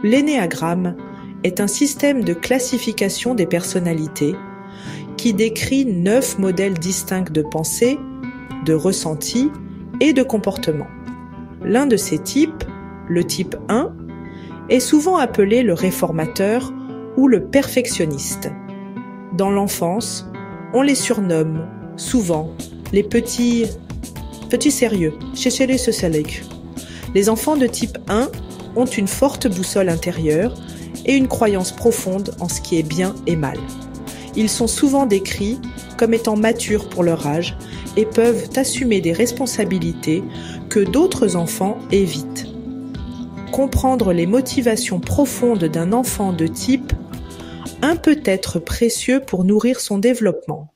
L'énéagramme est un système de classification des personnalités qui décrit 9 modèles distincts de pensée, de ressenti et de comportement. L'un de ces types, le type 1, est souvent appelé le réformateur ou le perfectionniste. Dans l'enfance, on les surnomme souvent les petits sérieux. Les enfants de type 1 ont une forte boussole intérieure et une croyance profonde en ce qui est bien et mal. Ils sont souvent décrits comme étant matures pour leur âge et peuvent assumer des responsabilités que d'autres enfants évitent. Comprendre les motivations profondes d'un enfant de type 1 peut être précieux pour nourrir son développement.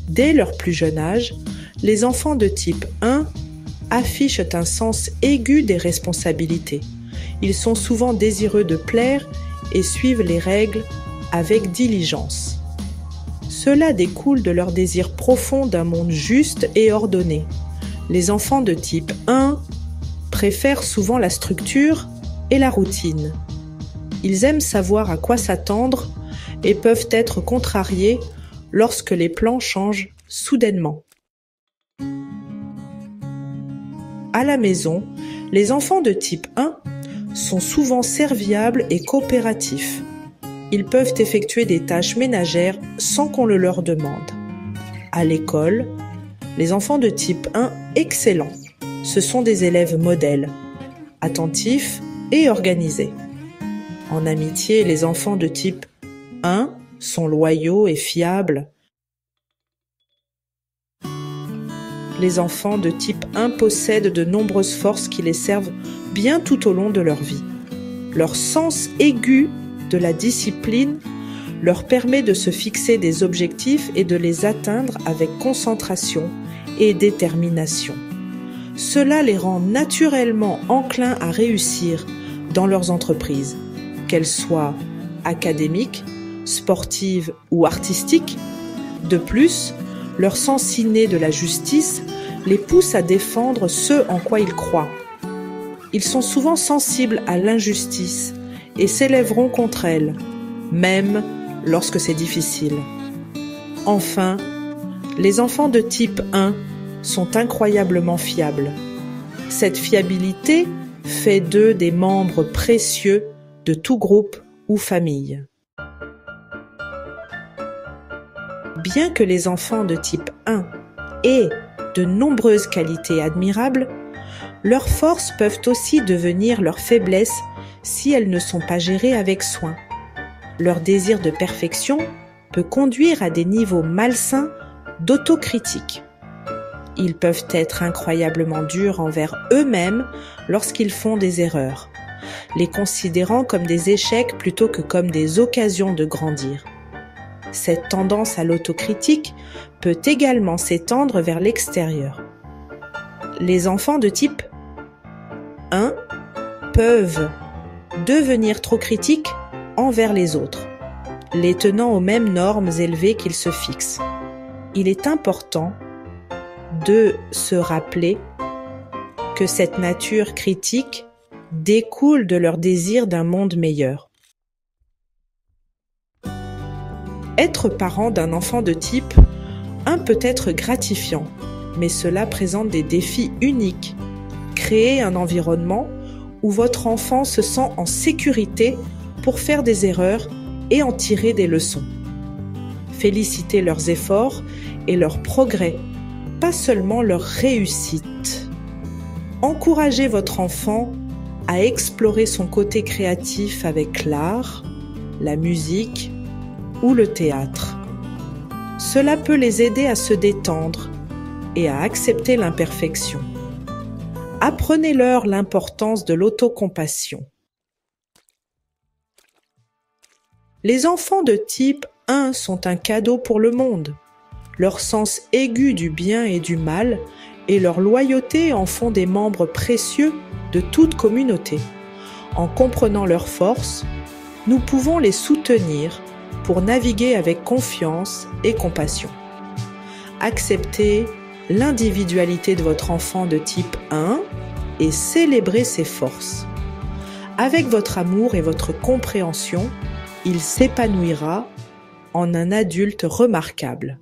Dès leur plus jeune âge, les enfants de type 1 affichent un sens aigu des responsabilités. Ils sont souvent désireux de plaire et suivent les règles avec diligence. Cela découle de leur désir profond d'un monde juste et ordonné. Les enfants de type 1 préfèrent souvent la structure et la routine. Ils aiment savoir à quoi s'attendre et peuvent être contrariés lorsque les plans changent soudainement. À la maison, les enfants de type 1 sont souvent serviables et coopératifs. Ils peuvent effectuer des tâches ménagères sans qu'on le leur demande. À l'école, les enfants de type 1 excellents, ce sont des élèves modèles, attentifs et organisés. En amitié, les enfants de type 1 sont loyaux et fiables. Les enfants de type 1 possèdent de nombreuses forces qui les servent bien tout au long de leur vie. Leur sens aigu de la discipline leur permet de se fixer des objectifs et de les atteindre avec concentration et détermination. Cela les rend naturellement enclins à réussir dans leurs entreprises, qu'elles soient académiques, sportives ou artistiques. De plus, leur sens inné de la justice les pousse à défendre ce en quoi ils croient. Ils sont souvent sensibles à l'injustice et s'élèveront contre elle, même lorsque c'est difficile. Enfin, les enfants de type 1 sont incroyablement fiables. Cette fiabilité fait d'eux des membres précieux de tout groupe ou famille. Bien que les enfants de type 1 aient de nombreuses qualités admirables, leurs forces peuvent aussi devenir leurs faiblesses si elles ne sont pas gérées avec soin. Leur désir de perfection peut conduire à des niveaux malsains d'autocritique. Ils peuvent être incroyablement durs envers eux-mêmes lorsqu'ils font des erreurs, les considérant comme des échecs plutôt que comme des occasions de grandir. Cette tendance à l'autocritique peut également s'étendre vers l'extérieur. Les enfants de type 1 peuvent devenir trop critiques envers les autres, les tenant aux mêmes normes élevées qu'ils se fixent. Il est important de se rappeler que cette nature critique découle de leur désir d'un monde meilleur. Être parent d'un enfant de type 1 peut être gratifiant, mais cela présente des défis uniques. Créez un environnement où votre enfant se sent en sécurité pour faire des erreurs et en tirer des leçons. Félicitez leurs efforts et leurs progrès, pas seulement leurs réussites. Encouragez votre enfant à explorer son côté créatif avec l'art, la musique ou le théâtre. Cela peut les aider à se détendre et à accepter l'imperfection. Apprenez-leur l'importance de l'autocompassion. Les enfants de type 1 sont un cadeau pour le monde. Leur sens aigu du bien et du mal et leur loyauté en font des membres précieux de toute communauté. En comprenant leurs forces, nous pouvons les soutenir pour naviguer avec confiance et compassion. Acceptez l'individualité de votre enfant de type 1 et célébrer ses forces. Avec votre amour et votre compréhension, il s'épanouira en un adulte remarquable.